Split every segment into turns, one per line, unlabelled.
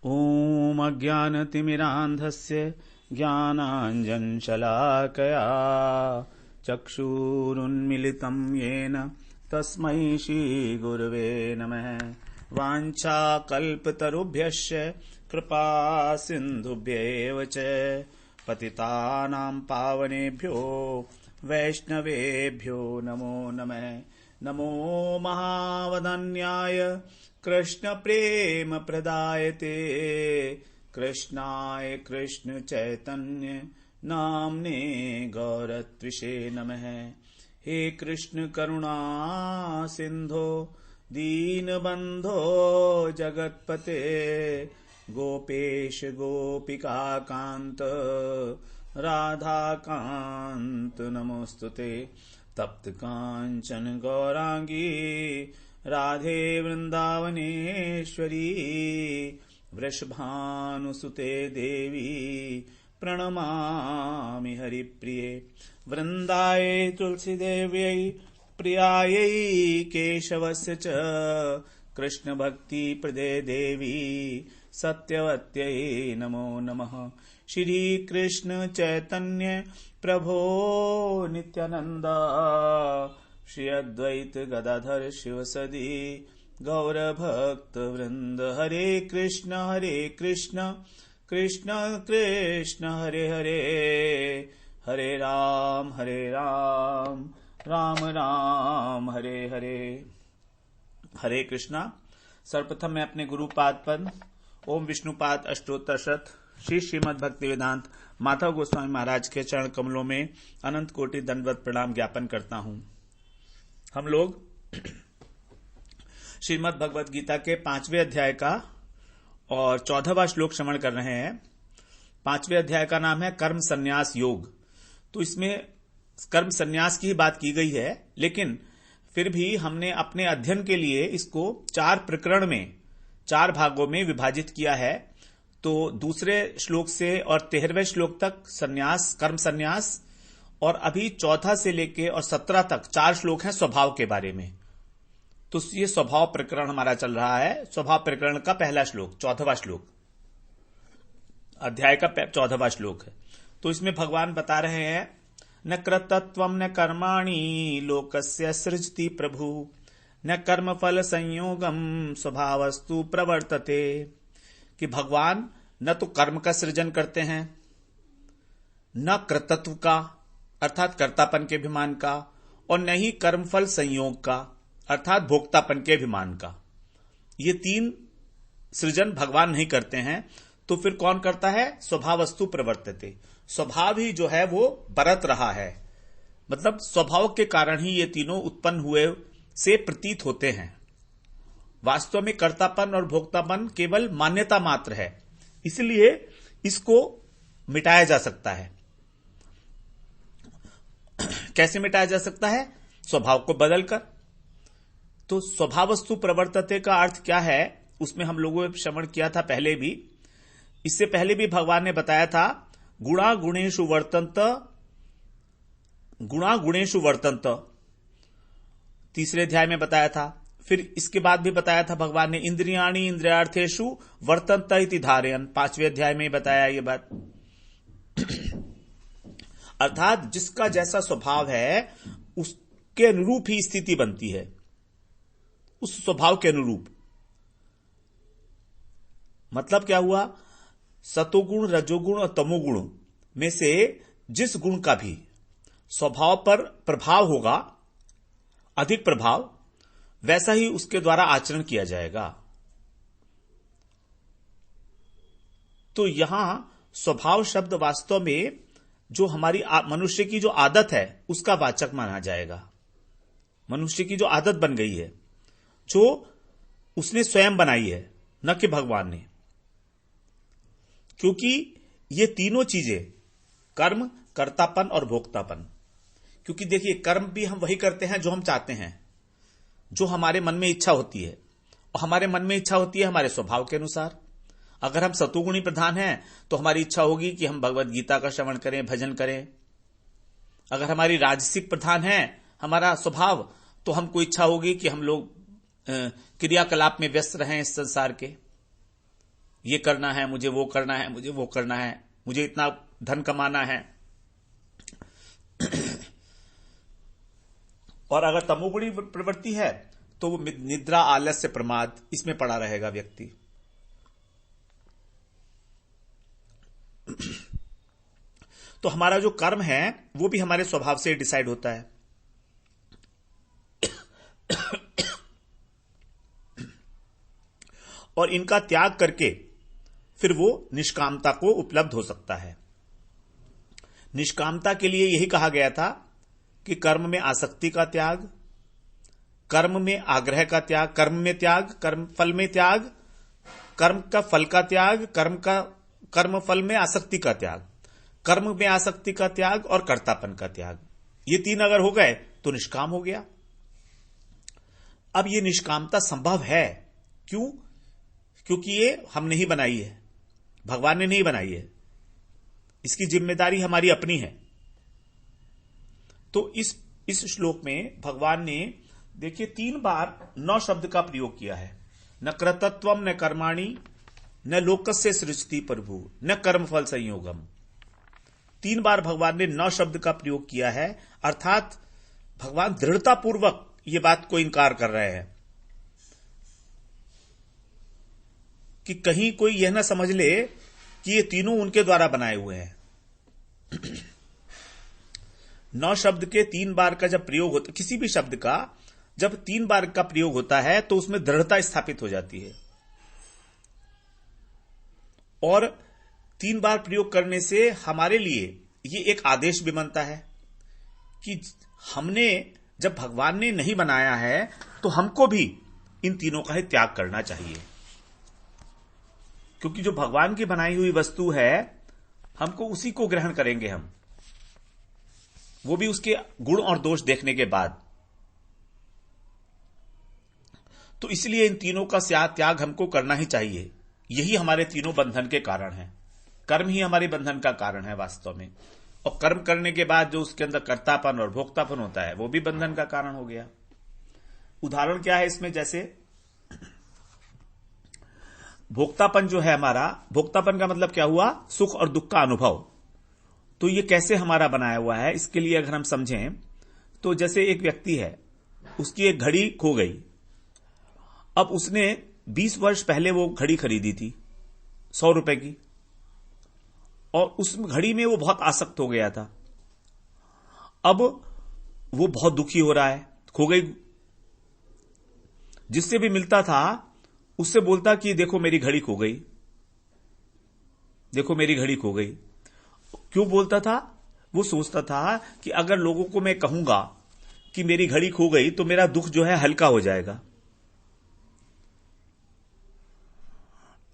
ॐ अज्ञानतिमिरान्धस्य ज्ञानाञ्जनशलाकया चक्षुरुन्मिलितं येन तस्मै श्रीगुरवे नमः। वाञ्छाकल्पतरुभ्यश्च कृपा सिन्धुभ्येव च पतितानां पावनेभ्यो वैष्णवेभ्यो नमो नमः। नमो महावदन्याय कृष्ण प्रेम प्रदायते कृष्णाय कृष्ण चैतन्य नाम्ने गौरत्विषे नमः। हे कृष्ण करुणा सिंधो दीनबंधो जगत्पते गोपेश गोपिका कांत राधा कांत नमोस्तुते। तप्त कांचन गौरांगी राधे वृंदावनेश्वरी वृषभानुसुते देवी प्रणमामि हरिप्रिये। वृंदाये तुलसीदेव्यै प्रियायै केशवस्य च कृष्ण भक्ति प्रदे देवी सत्यवत्यै नमो नमः। श्री कृष्ण चैतन्य प्रभो नित्यानंद श्री अद्वैत गदाधर शिवसदी गौर भक्त वृंद। हरे कृष्ण कृष्ण कृष्ण हरे हरे हरे राम राम राम हरे हरे। हरे कृष्णा। सर्वप्रथम मैं अपने गुरुपाद पर ओम विष्णुपाद अष्टोत्तर शत श्री श्रीमद् भक्ति वेदांत माधव गोस्वामी महाराज के चरण कमलों में अनंत कोटि दंडवत प्रणाम ज्ञापन करता हूं। हम लोग श्रीमद् भगवद गीता के 5वें अध्याय का और 14वां श्लोक श्रवण कर रहे हैं। 5वें अध्याय का नाम है कर्म संन्यास योग। तो इसमें कर्म संन्यास की ही बात की गई है, लेकिन फिर भी हमने अपने अध्ययन के लिए इसको 4 प्रकरण में 4 भागों में विभाजित किया है। तो दूसरे श्लोक से और 13वें श्लोक तक संन्यास, कर्म संन्यास, और अभी 4 से लेके और 17 तक 4 श्लोक हैं स्वभाव के बारे में। तो ये स्वभाव प्रकरण हमारा चल रहा है। स्वभाव प्रकरण का पहला श्लोक 14वां श्लोक अध्याय का 14वां श्लोक है। तो इसमें भगवान बता रहे हैं न कृतत्वम न कर्माणि लोकस्य सृजति प्रभु न कर्म फल संयोगम स्वभावस्तु प्रवर्तते। कि भगवान न तो कर्म का सृजन करते हैं, न कृतत्व का अर्थात कर्तापन के अभिमान का, और न ही कर्मफल संयोग का अर्थात भोक्तापन के अभिमान का। ये 3 सृजन भगवान नहीं करते हैं। तो फिर कौन करता है? स्वभावस्तु प्रवर्तते। स्वभाव ही जो है वो बरत रहा है, मतलब स्वभाव के कारण ही ये तीनों उत्पन्न हुए से प्रतीत होते हैं। वास्तव में कर्तापन और भोक्तापन केवल मान्यता मात्र है, इसलिए इसको मिटाया जा सकता है। कैसे मिटाया जा सकता है? स्वभाव को बदलकर। तो स्वभावस्तु प्रवर्तते का अर्थ क्या है, उसमें हम लोगों ने श्रवण किया था पहले भी। इससे पहले भी भगवान ने बताया था गुणा गुणेषु वर्तन्त 3रे अध्याय में बताया था। फिर इसके बाद भी बताया था भगवान ने इंद्रियाणि इंद्रियार्थेषु वर्तन्त इति धारयन् 5वें अध्याय में बताया ये बात। अर्थात जिसका जैसा स्वभाव है उसके अनुरूप ही स्थिति बनती है, उस स्वभाव के अनुरूप। मतलब क्या हुआ? सतोगुण, रजोगुण और तमोगुण में से जिस गुण का भी स्वभाव पर प्रभाव होगा, अधिक प्रभाव, वैसा ही उसके द्वारा आचरण किया जाएगा। तो यहां स्वभाव शब्द वास्तव में जो हमारी मनुष्य की जो आदत है उसका वाचक माना जाएगा। मनुष्य की जो आदत बन गई है, जो उसने स्वयं बनाई है, न कि भगवान ने। क्योंकि ये तीनों चीजें, कर्म, कर्तापन और भोक्तापन, क्योंकि देखिए कर्म भी हम वही करते हैं जो हम चाहते हैं, जो हमारे मन में इच्छा होती है, और हमारे मन में इच्छा होती है हमारे स्वभाव के अनुसार। अगर हम सतोगुणी प्रधान हैं तो हमारी इच्छा होगी कि हम भगवत गीता का श्रवण करें, भजन करें। अगर हमारी राजसिक प्रधान है हमारा स्वभाव, तो हमको इच्छा होगी कि हम लोग क्रियाकलाप में व्यस्त रहें इस संसार के। ये करना है, मुझे वो करना है, मुझे वो करना है, मुझे इतना धन कमाना है। और अगर तमोगुणी प्रवृत्ति है तो वो निद्रा, आलस्य, प्रमाद, इसमें पड़ा रहेगा व्यक्ति। तो हमारा जो कर्म है वो भी हमारे स्वभाव से डिसाइड होता है। और इनका त्याग करके फिर वो निष्कामता को उपलब्ध हो सकता है। निष्कामता के लिए यही कहा गया था कि कर्म में आसक्ति का त्याग, कर्म में आग्रह का त्याग, कर्म में त्याग, कर्म फल में त्याग, कर्म का फल का त्याग, कर्म फल में आसक्ति का त्याग, कर्म में आसक्ति का त्याग और कर्तापन का त्याग। ये तीन अगर हो गए तो निष्काम हो गया। अब ये निष्कामता संभव है क्यों? क्योंकि ये हम नहीं बनाई है, भगवान ने नहीं बनाई है, इसकी जिम्मेदारी हमारी अपनी है। तो इस श्लोक में भगवान ने देखिए 3 बार 9 शब्द का प्रयोग किया है। न कृतत्वम न कर्माणि न लोकस्य सृजति प्रभु न कर्मफल संयोगम। 3 बार भगवान ने 9 शब्द का प्रयोग किया है, अर्थात भगवान दृढ़तापूर्वक ये बात को इनकार कर रहे हैं कि कहीं कोई यह ना समझ ले कि ये तीनों उनके द्वारा बनाए हुए हैं। 9 शब्द के 3 बार का जब प्रयोग होता, किसी भी शब्द का जब 3 बार का प्रयोग होता है तो उसमें दृढ़ता स्थापित हो जाती है। और 3 बार प्रयोग करने से हमारे लिए ये एक आदेश भी बनता है कि हमने, जब भगवान ने नहीं बनाया है तो हमको भी इन तीनों का ही त्याग करना चाहिए। क्योंकि जो भगवान की बनाई हुई वस्तु है हमको उसी को ग्रहण करेंगे हम, वो भी उसके गुण और दोष देखने के बाद। तो इसलिए इन तीनों का त्याग हमको करना ही चाहिए। यही हमारे तीनों बंधन के कारण है। कर्म ही हमारे बंधन का कारण है वास्तव में। और कर्म करने के बाद जो उसके अंदर कर्तापन और भोक्तापन होता है वो भी बंधन का कारण हो गया। उदाहरण क्या है इसमें? जैसे भोक्तापन जो है हमारा, भोक्तापन का मतलब क्या हुआ? सुख और दुख का अनुभव। तो ये कैसे हमारा बनाया हुआ है, इसके लिए अगर हम समझें तो जैसे एक व्यक्ति है, उसकी एक घड़ी खो गई। अब उसने 20 वर्ष पहले वो घड़ी खरीदी थी 100 रुपए की, और उस घड़ी में वो बहुत आसक्त हो गया था। अब वो बहुत दुखी हो रहा है, खो गई। जिससे भी मिलता था उससे बोलता कि देखो मेरी घड़ी खो गई, देखो मेरी घड़ी खो गई। क्यों बोलता था? वो सोचता था कि अगर लोगों को मैं कहूंगा कि मेरी घड़ी खो गई तो मेरा दुख जो है हल्का हो जाएगा।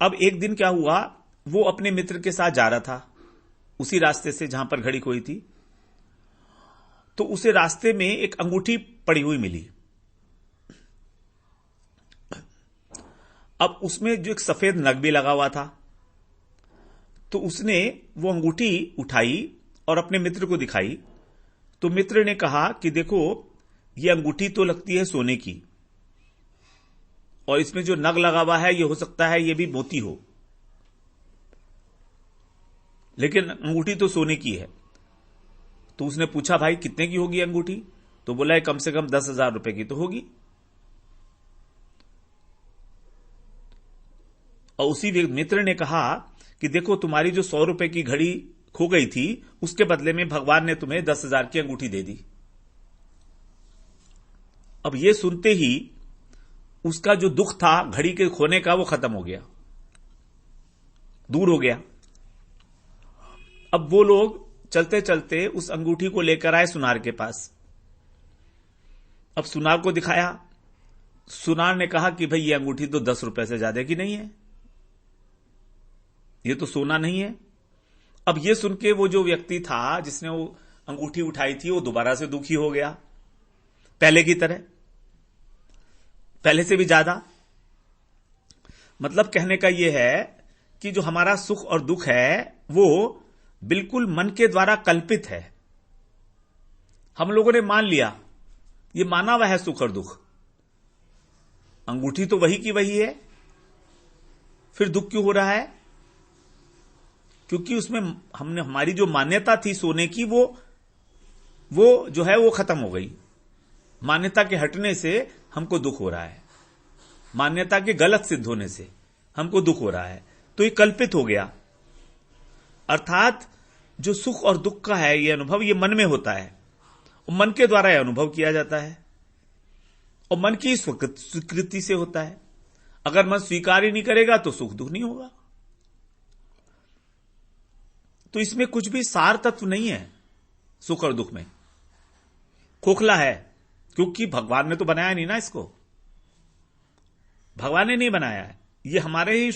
अब एक दिन क्या हुआ, वो अपने मित्र के साथ जा रहा था उसी रास्ते से जहां पर घड़ी खोई थी। तो उसे रास्ते में एक अंगूठी पड़ी हुई मिली। अब उसमें जो एक सफेद नग भी लगा हुआ था, तो उसने वो अंगूठी उठाई और अपने मित्र को दिखाई। तो मित्र ने कहा कि देखो ये अंगूठी तो लगती है सोने की, और इसमें जो नग लगा हुआ है ये हो सकता है ये भी मोती हो, लेकिन अंगूठी तो सोने की है। तो उसने पूछा भाई कितने की होगी अंगूठी? तो बोला कम से कम 10,000 रुपए की तो होगी। और उसी मित्र ने कहा कि देखो तुम्हारी जो 100 रुपए की घड़ी खो गई थी उसके बदले में भगवान ने तुम्हें 10,000 की अंगूठी दे दी। अब ये सुनते ही उसका जो दुख था घड़ी के खोने का वो खत्म हो गया, दूर हो गया। अब वो लोग चलते चलते उस अंगूठी को लेकर आए सुनार के पास। अब सुनार को दिखाया। सुनार ने कहा कि भाई ये अंगूठी तो 10 रुपए से ज्यादा की नहीं है, ये तो सोना नहीं है। अब ये सुन के वो जो व्यक्ति था जिसने वो अंगूठी उठाई थी वो दोबारा से दुखी हो गया, पहले की तरह, पहले से भी ज्यादा। मतलब कहने का यह है कि जो हमारा सुख और दुख है वो बिल्कुल मन के द्वारा कल्पित है। हम लोगों ने मान लिया, ये माना हुआ है सुख और दुख। अंगूठी तो वही की वही है, फिर दुख क्यों हो रहा है? क्योंकि उसमें हमारी जो मान्यता थी सोने की वो जो है वो खत्म हो गई। मान्यता के हटने से हमको दुख हो रहा है, मान्यता के गलत सिद्ध होने से हमको दुख हो रहा है। तो ये कल्पित हो गया। अर्थात जो सुख और दुख का है ये अनुभव, ये मन में होता है और मन के द्वारा यह अनुभव किया जाता है और मन की स्वीकृति से होता है। अगर मन स्वीकार ही नहीं करेगा तो सुख दुख नहीं होगा। तो इसमें कुछ भी सार तत्व नहीं है। सुख और दुख में खोखला है, क्योंकि भगवान ने तो बनाया नहीं ना इसको। भगवान ने नहीं बनाया है, ये हमारे ही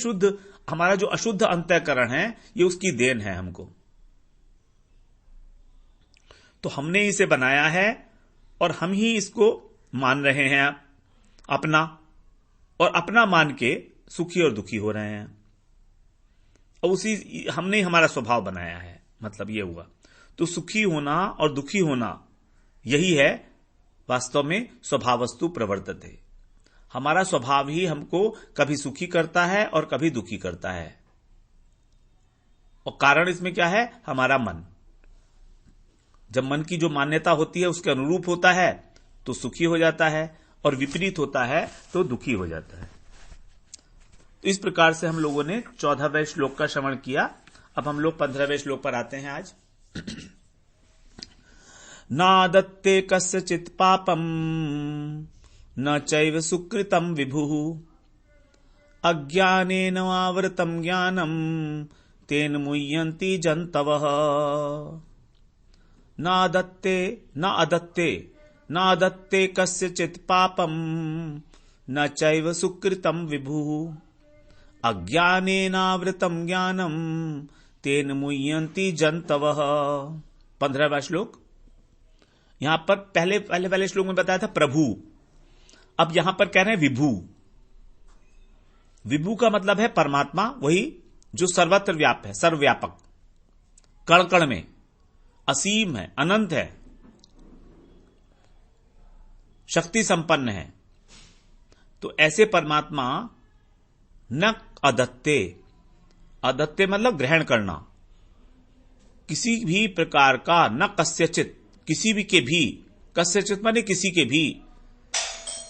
हमारा जो अशुद्ध अंतःकरण है ये उसकी देन है हमको। तो हमने इसे बनाया है और हम ही इसको मान रहे हैं अपना, और अपना मान के सुखी और दुखी हो रहे हैं। और हमने हमारा स्वभाव बनाया है, मतलब ये हुआ। तो सुखी होना और दुखी होना यही है वास्तव में स्वभावस्तु प्रवर्तते। हमारा स्वभाव ही हमको कभी सुखी करता है और कभी दुखी करता है। और कारण इसमें क्या है? हमारा मन। जब मन की जो मान्यता होती है उसके अनुरूप होता है तो सुखी हो जाता है, और विपरीत होता है तो दुखी हो जाता है। तो इस प्रकार से हम लोगों ने 14वें श्लोक का श्रवण किया। अब हम लोग 15वें श्लोक पर आते हैं आज। नादत्ते कस्यचित् पापम न चैव सुकृतम विभुः अज्ञानेन आवृतं ज्ञानम तेन मुह्यन्ति जन्तवः। नादत्ते कस्यचित् पापम न चैव सुकृतं विभुः अज्ञानेनावृतं ज्ञानम तेन मुह्यन्ति जन्तवः। 15वां श्लोक। यहां पर पहले श्लोक में बताया था प्रभु, अब यहां पर कह रहे हैं विभु। विभु का मतलब है परमात्मा, वही जो सर्वत्र व्याप्त है, सर्वव्यापक, कण कण में असीम है, अनंत है, शक्ति संपन्न है। तो ऐसे परमात्मा न अदत्ते, अदत्ते मतलब ग्रहण करना, किसी भी प्रकार का, न कस्यचित, किसी भी के भी, कस्यचित माने किसी के भी,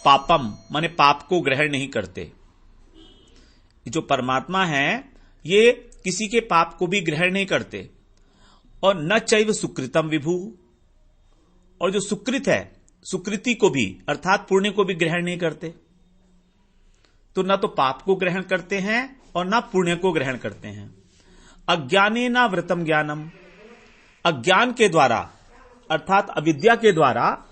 पापम माने पाप को ग्रहण नहीं करते। जो परमात्मा है ये किसी के पाप को भी ग्रहण नहीं करते। और न चैव सुकृतम विभु, और जो सुकृत है, सुकृति को भी अर्थात पुण्य को भी ग्रहण नहीं करते। तो न तो पाप को ग्रहण करते हैं और न पुण्य को ग्रहण करते हैं। अज्ञानेन व्रतम ज्ञानम, अज्ञान के द्वारा अर्थात अविद्या के द्वारा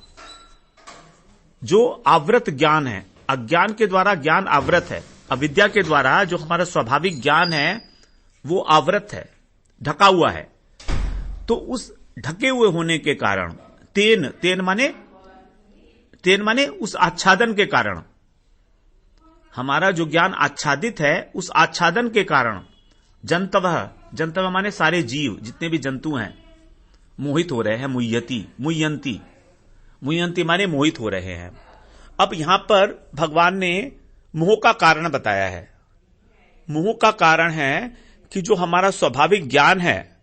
जो आवृत ज्ञान है, अज्ञान के द्वारा ज्ञान आवृत है, अविद्या के द्वारा जो हमारा स्वाभाविक ज्ञान है वो आवृत है, ढका हुआ है। तो उस ढके हुए होने के कारण तेन माने उस आच्छादन के कारण, हमारा जो ज्ञान आच्छादित है उस आच्छादन के कारण जंतव माने सारे जीव, जितने भी जंतु हैं, मोहित हो रहे हैं। मुह्यंती माने मोहित हो रहे हैं। अब यहां पर भगवान ने मोह का कारण बताया है। मोह का कारण है कि जो हमारा स्वाभाविक ज्ञान है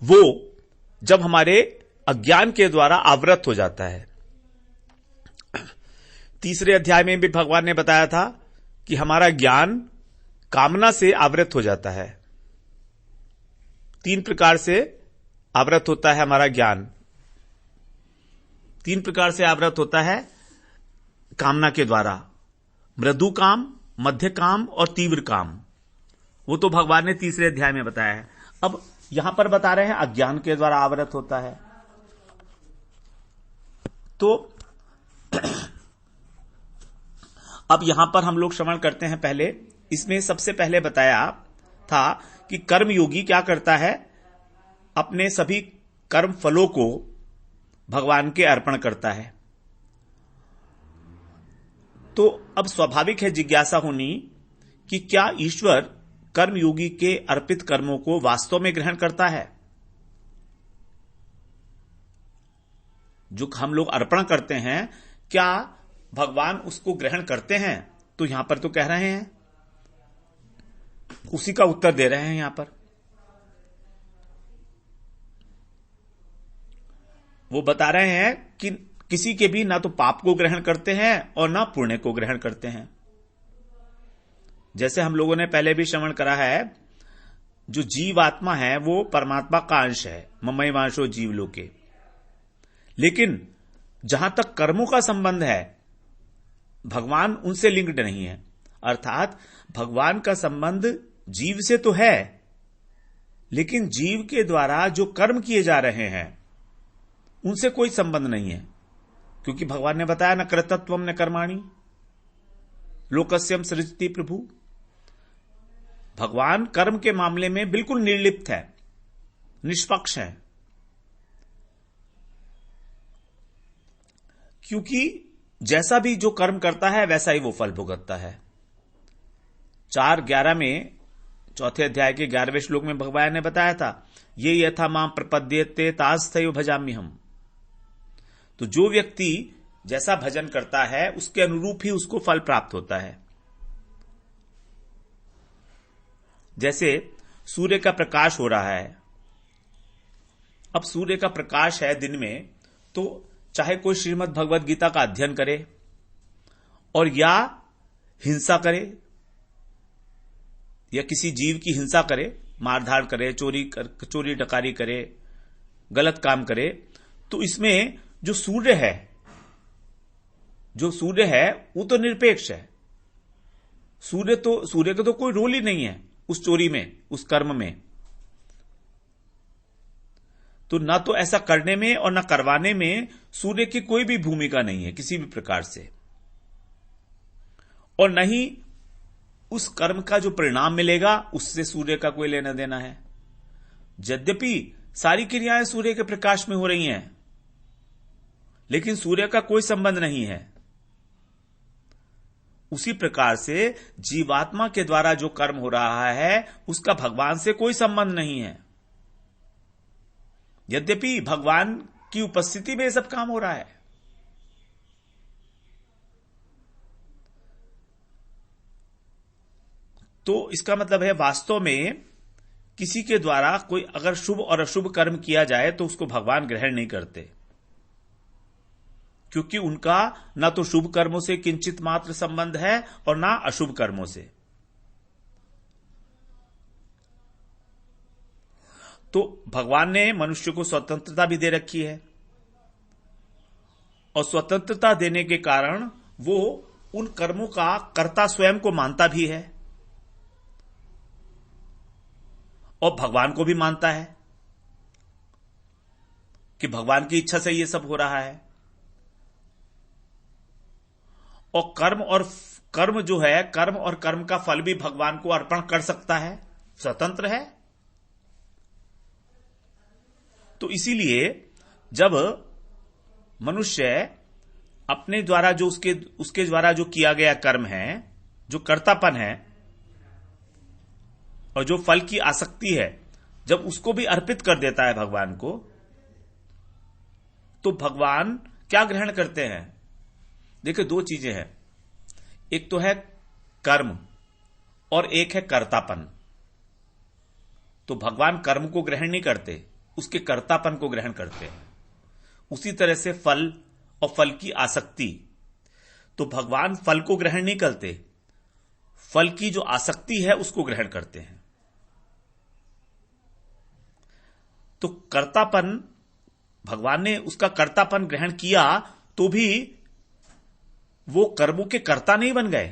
वो जब हमारे अज्ञान के द्वारा आवृत हो जाता है। तीसरे अध्याय में भी भगवान ने बताया था कि हमारा ज्ञान कामना से आवृत हो जाता है। 3 प्रकार से आवृत होता है हमारा ज्ञान। 3 प्रकार से आवृत होता है कामना के द्वारा, मृदु काम, मध्य काम और तीव्र काम। वो तो भगवान ने तीसरे अध्याय में बताया है। अब यहां पर बता रहे हैं अज्ञान के द्वारा आवृत होता है। तो अब यहां पर हम लोग श्रवण करते हैं। पहले इसमें सबसे पहले बताया था कि कर्मयोगी क्या करता है, अपने सभी कर्म फलों को भगवान के अर्पण करता है। तो अब स्वाभाविक है जिज्ञासा होनी कि क्या ईश्वर कर्मयोगी के अर्पित कर्मों को वास्तव में ग्रहण करता है? जो हम लोग अर्पण करते हैं क्या भगवान उसको ग्रहण करते हैं? तो यहां पर तो कह रहे हैं उसी का उत्तर दे रहे हैं यहां पर। वो बता रहे हैं कि किसी के भी ना तो पाप को ग्रहण करते हैं और ना पुण्य को ग्रहण करते हैं। जैसे हम लोगों ने पहले भी श्रवण करा है, जो जीवात्मा है वो परमात्मा का अंश है, ममैवांशो जीवलोके। लेकिन जहां तक कर्मों का संबंध है, भगवान उनसे लिंक्ड नहीं है। अर्थात भगवान का संबंध जीव से तो है, लेकिन जीव के द्वारा जो कर्म किए जा रहे हैं उनसे कोई संबंध नहीं है, क्योंकि भगवान ने बताया न कर्तृत्वम न कर्माणि लोकस्यम सृजति प्रभु। भगवान कर्म के मामले में बिल्कुल निर्लिप्त है, निष्पक्ष है, क्योंकि जैसा भी जो कर्म करता है वैसा ही वो फल भुगतता है। 4:11 में, चौथे अध्याय के 11वें श्लोक में भगवान ने बताया था, ये यथा मां प्रपद्येते तास्तैव भजामि हम। तो जो व्यक्ति जैसा भजन करता है उसके अनुरूप ही उसको फल प्राप्त होता है। जैसे सूर्य का प्रकाश हो रहा है, अब सूर्य का प्रकाश है दिन में, तो चाहे कोई श्रीमद् भगवद गीता का अध्ययन करे और या हिंसा करे या किसी जीव की हिंसा करे, मारधाड़ करे, चोरी डकारी करे, गलत काम करे, तो इसमें जो सूर्य है वो तो निरपेक्ष है। सूर्य का तो कोई रोल ही नहीं है उस चोरी में, उस कर्म में। तो ना तो ऐसा करने में और ना करवाने में सूर्य की कोई भी भूमिका नहीं है किसी भी प्रकार से, और न ही उस कर्म का जो परिणाम मिलेगा उससे सूर्य का कोई लेना देना है। यद्यपि सारी क्रियाएं सूर्य के प्रकाश में हो रही हैं, लेकिन सूर्य का कोई संबंध नहीं है। उसी प्रकार से जीवात्मा के द्वारा जो कर्म हो रहा है उसका भगवान से कोई संबंध नहीं है, यद्यपि भगवान की उपस्थिति में यह सब काम हो रहा है। तो इसका मतलब है वास्तव में किसी के द्वारा कोई अगर शुभ और अशुभ कर्म किया जाए तो उसको भगवान ग्रहण नहीं करते, क्योंकि उनका ना तो शुभ कर्मों से किंचित मात्र संबंध है और ना अशुभ कर्मों से। तो भगवान ने मनुष्य को स्वतंत्रता भी दे रखी है, और स्वतंत्रता देने के कारण वो उन कर्मों का कर्ता स्वयं को मानता भी है और भगवान को भी मानता है कि भगवान की इच्छा से ये सब हो रहा है। और कर्म जो है, कर्म और कर्म का फल भी भगवान को अर्पण कर सकता है, स्वतंत्र है। तो इसीलिए जब मनुष्य अपने द्वारा जो उसके द्वारा जो किया गया कर्म है, जो कर्तापन है और जो फल की आसक्ति है, जब उसको भी अर्पित कर देता है भगवान को, तो भगवान क्या ग्रहण करते हैं? देखिए, दो चीजें हैं, एक तो है कर्म और एक है कर्तापन। तो भगवान कर्म को ग्रहण नहीं करते, उसके कर्तापन को ग्रहण करते हैं। उसी तरह से फल और फल की आसक्ति, तो भगवान फल को ग्रहण नहीं करते, फल की जो आसक्ति है उसको ग्रहण करते हैं। तो कर्तापन, भगवान ने उसका कर्तापन ग्रहण किया तो भी वो कर्मों के कर्ता नहीं बन गए।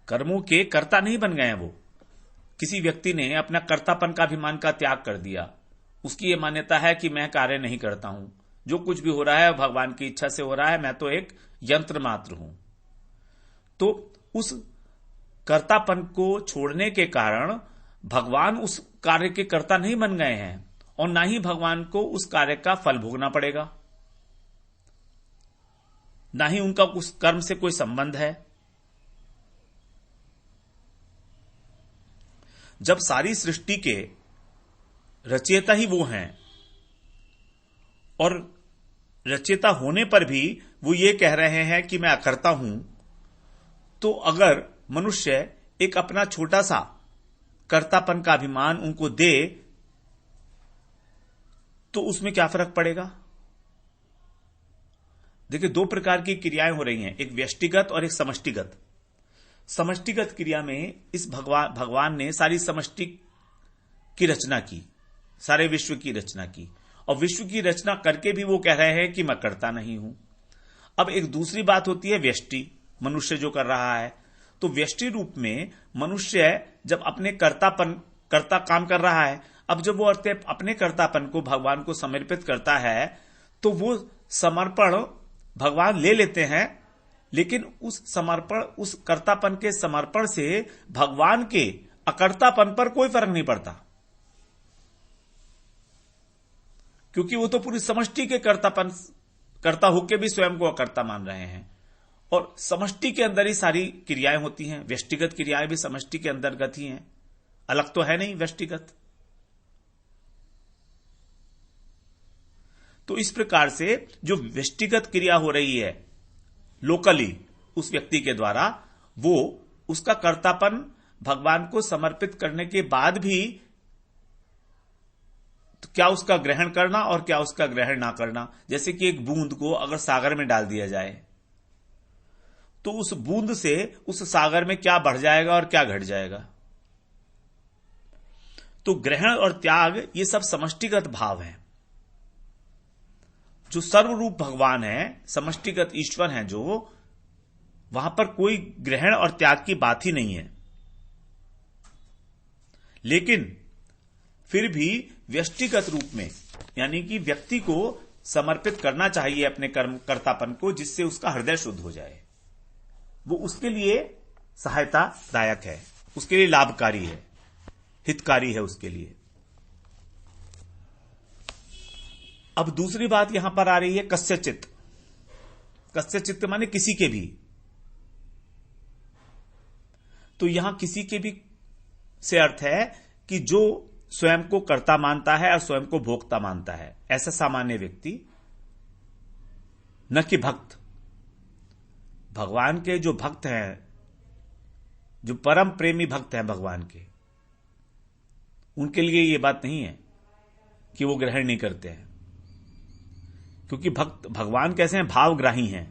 कर्मों के कर्ता नहीं बन गए वो। किसी व्यक्ति ने अपना कर्तापन का अभिमान का त्याग कर दिया, उसकी ये मान्यता है कि मैं कार्य नहीं करता हूं, जो कुछ भी हो रहा है भगवान की इच्छा से हो रहा है, मैं तो एक यंत्र मात्र हूं। तो उस कर्तापन को छोड़ने के कारण भगवान उस कार्य के कर्ता नहीं बन गए हैं, और ना ही भगवान को उस कार्य का फल भोगना पड़ेगा, ना ही उनका उस कर्म से कोई संबंध है। जब सारी सृष्टि के रचयिता ही वो हैं और रचयिता होने पर भी वो ये कह रहे हैं कि मैं अकर्ता हूं, तो अगर मनुष्य एक अपना छोटा सा कर्तापन का अभिमान उनको दे तो उसमें क्या फर्क पड़ेगा? देखिए, दो प्रकार की क्रियाएं हो रही हैं, एक व्यष्टिगत और एक समष्टिगत। समष्टिगत क्रिया में इस भगवान ने सारी समष्टि की रचना की, सारे विश्व की रचना की, और विश्व की रचना करके भी वो कह रहे हैं कि मैं करता नहीं हूं। अब एक दूसरी बात होती है व्यष्टि, मनुष्य जो कर रहा है। तो व्यष्टि रूप में मनुष्य जब अपने कर्ता काम कर रहा है, अब जब वो अपने कर्तापन को भगवान को समर्पित करता है तो वो समर्पण भगवान ले लेते हैं, लेकिन उस कर्तापन के समर्पण से भगवान के अकर्तापन पर कोई फर्क नहीं पड़ता, क्योंकि वो तो पूरी समष्टि के कर्ता होके भी स्वयं को अकर्ता मान रहे हैं। और समष्टि के अंदर ही सारी क्रियाएं होती हैं, व्यष्टिगत क्रियाएं भी समष्टि के अंतर्गत ही हैं, अलग तो है नहीं व्यष्टिगत। तो इस प्रकार से जो व्यष्टिगत क्रिया हो रही है लोकली उस व्यक्ति के द्वारा, वो उसका कर्तापन भगवान को समर्पित करने के बाद भी तो क्या उसका ग्रहण करना और क्या उसका ग्रहण ना करना। जैसे कि एक बूंद को अगर सागर में डाल दिया जाए तो उस बूंद से उस सागर में क्या बढ़ जाएगा और क्या घट जाएगा। तो ग्रहण और त्याग ये सब समष्टिगत भाव हैं। जो सर्वरूप भगवान है, समष्टिगत ईश्वर हैं, जो वहां पर कोई ग्रहण और त्याग की बात ही नहीं है। लेकिन फिर भी व्यष्टिगत रूप में, यानी कि व्यक्ति को समर्पित करना चाहिए अपने कर्तापन को, जिससे उसका हृदय शुद्ध हो जाए। वो उसके लिए सहायतादायक है, उसके लिए लाभकारी है, हितकारी है उसके लिए। अब दूसरी बात यहां पर आ रही है कस्यचित। कस्यचित माने किसी के भी। तो यहां किसी के भी से अर्थ है कि जो स्वयं को कर्ता मानता है और स्वयं को भोक्ता मानता है, ऐसा सामान्य व्यक्ति, न कि भक्त। भगवान के जो भक्त हैं, जो परम प्रेमी भक्त हैं भगवान के, उनके लिए यह बात नहीं है कि वो ग्रहण नहीं करते हैं, क्योंकि भक्त भगवान कैसे हैं, भावग्राही हैं।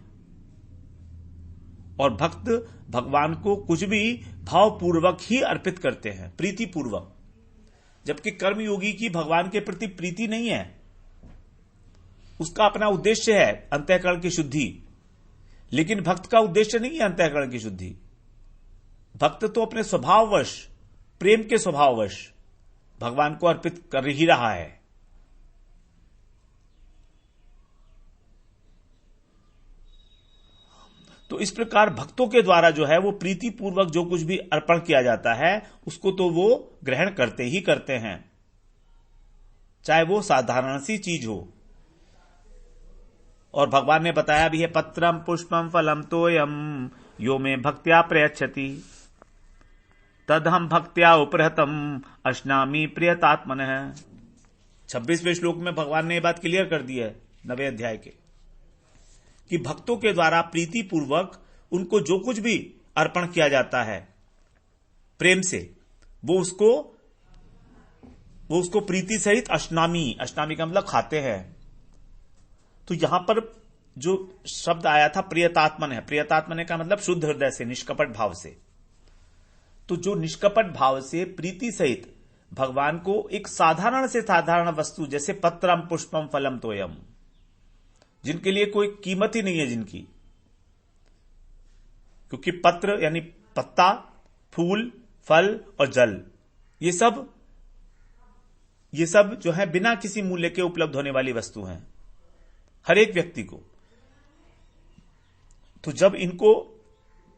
और भक्त भगवान को कुछ भी भावपूर्वक ही अर्पित करते हैं, प्रीतिपूर्वक। जबकि कर्मयोगी की भगवान के प्रति प्रीति नहीं है, उसका अपना उद्देश्य है अंतःकरण की शुद्धि। लेकिन भक्त का उद्देश्य नहीं है अंतःकरण की शुद्धि। भक्त तो अपने स्वभाववश, प्रेम के स्वभाववश भगवान को अर्पित कर ही रहा है। तो इस प्रकार भक्तों के द्वारा जो है वो प्रीतिपूर्वक जो कुछ भी अर्पण किया जाता है उसको तो वो ग्रहण करते ही करते हैं, चाहे वो साधारण सी चीज हो। और भगवान ने बताया भी है, पत्रम पुष्पम फलम तोयम यो में भक्त्या प्रयच्छति तदहम भक्त्या उपरहतम अश्नामी प्रियतात्मनः। 26वें श्लोक में भगवान ने यह बात क्लियर कर दी है 9वें अध्याय के, कि भक्तों के द्वारा प्रीतिपूर्वक उनको जो कुछ भी अर्पण किया जाता है प्रेम से, वो उसको प्रीति सहित अश्नामी का मतलब खाते हैं। तो यहां पर जो शब्द आया था प्रियतात्मन है, प्रियतात्मन का मतलब शुद्ध हृदय से, निष्कपट भाव से। तो जो निष्कपट भाव से प्रीति सहित भगवान को एक साधारण से साधारण वस्तु, जैसे पत्रम पुष्पम फलम तोयम, जिनके लिए कोई कीमत ही नहीं है जिनकी, क्योंकि पत्र यानी पत्ता, फूल, फल और जल, ये सब जो है बिना किसी मूल्य के उपलब्ध होने वाली वस्तु हैं हर एक व्यक्ति को। तो जब इनको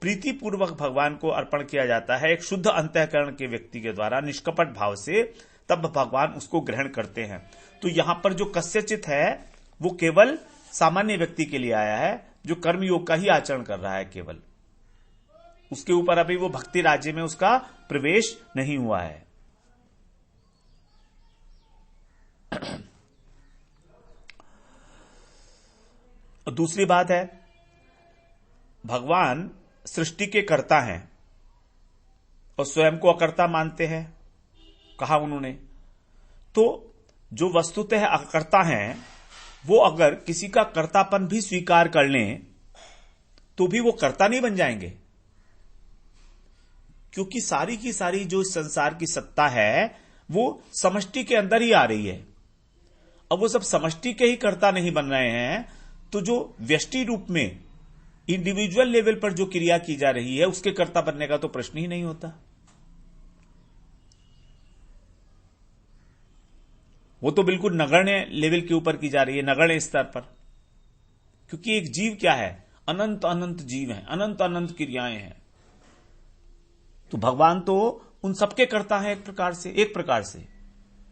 प्रीतिपूर्वक भगवान को अर्पण किया जाता है एक शुद्ध अंतःकरण के व्यक्ति के द्वारा निष्कपट भाव से, तब भगवान उसको ग्रहण करते हैं। तो यहां पर जो कस्यचित है वो केवल सामान्य व्यक्ति के लिए आया है, जो कर्मयोग का ही आचरण कर रहा है केवल। उसके ऊपर अभी वो भक्ति राज्य में उसका प्रवेश नहीं हुआ है। और दूसरी बात है, भगवान सृष्टि के कर्ता हैं और स्वयं को अकर्ता मानते हैं, कहा उन्होंने। तो जो वस्तुतः अकर्ता हैं वो अगर किसी का कर्तापन भी स्वीकार कर लें तो भी वो कर्ता नहीं बन जाएंगे, क्योंकि सारी की सारी जो इस संसार की सत्ता है वो समष्टि के अंदर ही आ रही है। अब वो सब समष्टि के ही कर्ता नहीं बन रहे हैं, तो जो व्यष्टि रूप में इंडिविजुअल लेवल पर जो क्रिया की जा रही है उसके कर्ता बनने का तो प्रश्न ही नहीं होता। वो तो बिल्कुल नगण्य लेवल के ऊपर की जा रही है, नगण्य स्तर पर, क्योंकि एक जीव क्या है, अनंत अनंत जीव है, अनंत अनंत क्रियाएं हैं। तो भगवान तो उन सबके कर्ता है एक प्रकार से,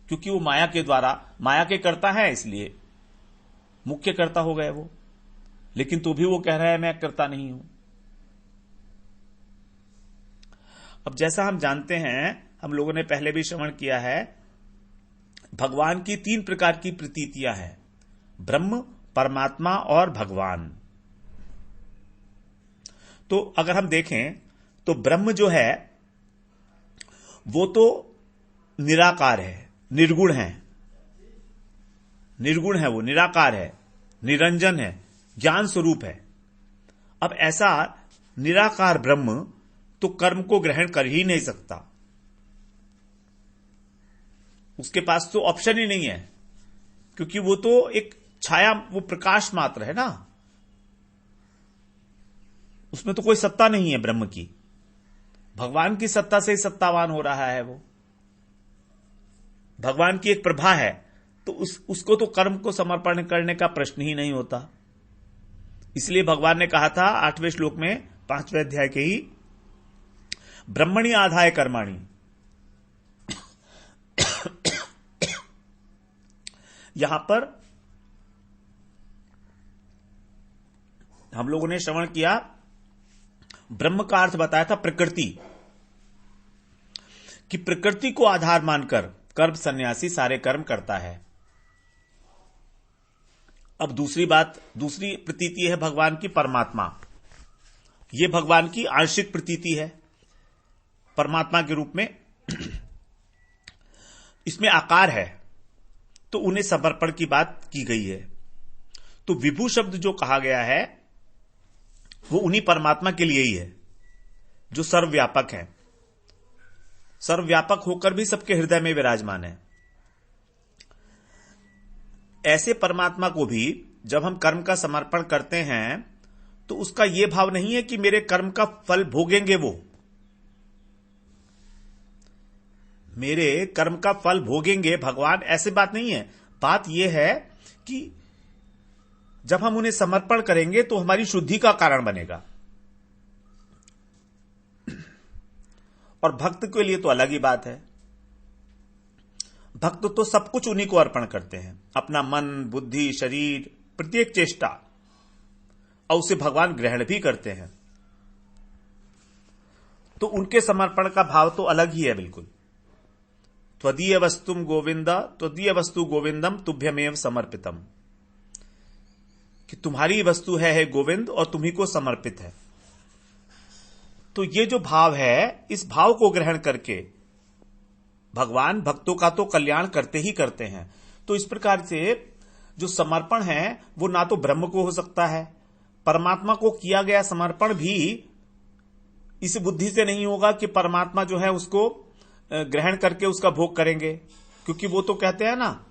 क्योंकि वो माया के द्वारा माया के कर्ता है, इसलिए मुख्य कर्ता हो गए वो। लेकिन तो भी वो कह रहा है मैं कर्ता नहीं हूं। अब जैसा हम जानते हैं, हम लोगों ने पहले भी श्रवण किया है, भगवान की 3 प्रकार की प्रतीतियां हैं, ब्रह्म, परमात्मा और भगवान। तो अगर हम देखें तो ब्रह्म जो है वो तो निराकार है, निर्गुण है, वो निराकार है, निरंजन है, ज्ञान स्वरूप है। अब ऐसा निराकार ब्रह्म तो कर्म को ग्रहण कर ही नहीं सकता, उसके पास तो ऑप्शन ही नहीं है, क्योंकि वो तो एक छाया, वो प्रकाश मात्र है ना, उसमें तो कोई सत्ता नहीं है ब्रह्म की। भगवान की सत्ता से ही सत्तावान हो रहा है वो, भगवान की एक प्रभा है, तो उसको तो कर्म को समर्पण करने का प्रश्न ही नहीं होता। इसलिए भगवान ने कहा था 8वें श्लोक में 5वें अध्याय के ही, ब्रह्मणि आधाय कर्माणि। यहां पर हम लोगों ने श्रवण किया, ब्रह्म का अर्थ बताया था प्रकृति, कि प्रकृति को आधार मानकर कर्म सन्यासी सारे कर्म करता है। अब दूसरी प्रतीति है भगवान की परमात्मा। यह भगवान की आंशिक प्रतीति है परमात्मा के रूप में। इसमें आकार है, तो उन्हें समर्पण की बात की गई है। तो विभु शब्द जो कहा गया है वो उन्हीं परमात्मा के लिए ही है जो सर्वव्यापक है, सर्वव्यापक होकर भी सबके हृदय में विराजमान है। ऐसे परमात्मा को भी जब हम कर्म का समर्पण करते हैं तो उसका यह भाव नहीं है कि मेरे कर्म का फल भोगेंगे वो, मेरे कर्म का फल भोगेंगे भगवान, ऐसी बात नहीं है। बात यह है कि जब हम उन्हें समर्पण करेंगे तो हमारी शुद्धि का कारण बनेगा। और भक्त के लिए तो अलग ही बात है, भक्त तो सब कुछ उन्हीं को अर्पण करते हैं, अपना मन, बुद्धि, शरीर, प्रत्येक चेष्टा, और उसे भगवान ग्रहण भी करते हैं। तो उनके समर्पण का भाव तो अलग ही है बिल्कुल। त्वदीय वस्तुम गोविंद, त्वदीय वस्तु गोविंदम तुभ्यमेव समर्पितम, कि तुम्हारी वस्तु है गोविंद और तुम्ही को समर्पित है। तो ये जो भाव है, इस भाव को ग्रहण करके भगवान भक्तों का तो कल्याण करते ही करते हैं। तो इस प्रकार से जो समर्पण है वो ना तो ब्रह्म को हो सकता है, परमात्मा को किया गया समर्पण भी इस बुद्धि से नहीं होगा कि परमात्मा जो है उसको ग्रहण करके उसका भोग करेंगे, क्योंकि वो तो कहते हैं ना,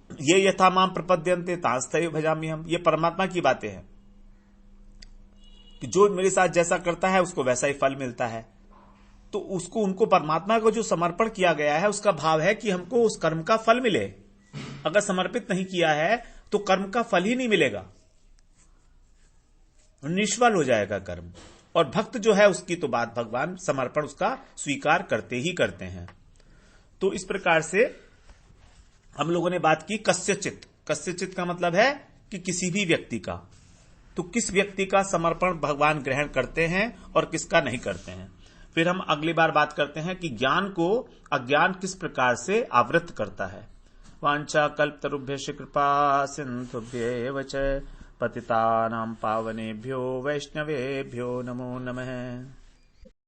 ये यथा माम प्रपद्यन्ते तांस्तैव भजामि हम, ये परमात्मा की बातें हैं कि जो मेरे साथ जैसा करता है उसको वैसा ही फल मिलता है। तो उसको, उनको परमात्मा को जो समर्पण किया गया है उसका भाव है कि हमको उस कर्म का फल मिले। अगर समर्पित नहीं किया है तो कर्म का फल ही नहीं मिलेगा, निष्फल हो जाएगा कर्म। और भक्त जो है उसकी तो बात, भगवान समर्पण उसका स्वीकार करते ही करते हैं। तो इस प्रकार से हम लोगों ने बात की कस्यचित। कस्यचित का मतलब है कि किसी भी व्यक्ति का, तो किस व्यक्ति का समर्पण भगवान ग्रहण करते हैं और किसका नहीं करते हैं। फिर हम अगली बार बात करते हैं कि ज्ञान को अज्ञान किस प्रकार से आवृत करता है। वांछा कल्पतरुभ्यश्च कृपा सिन्धुभ्येव च पतितानां पावनेभ्यो वैष्णवेभ्यो नमो नमः।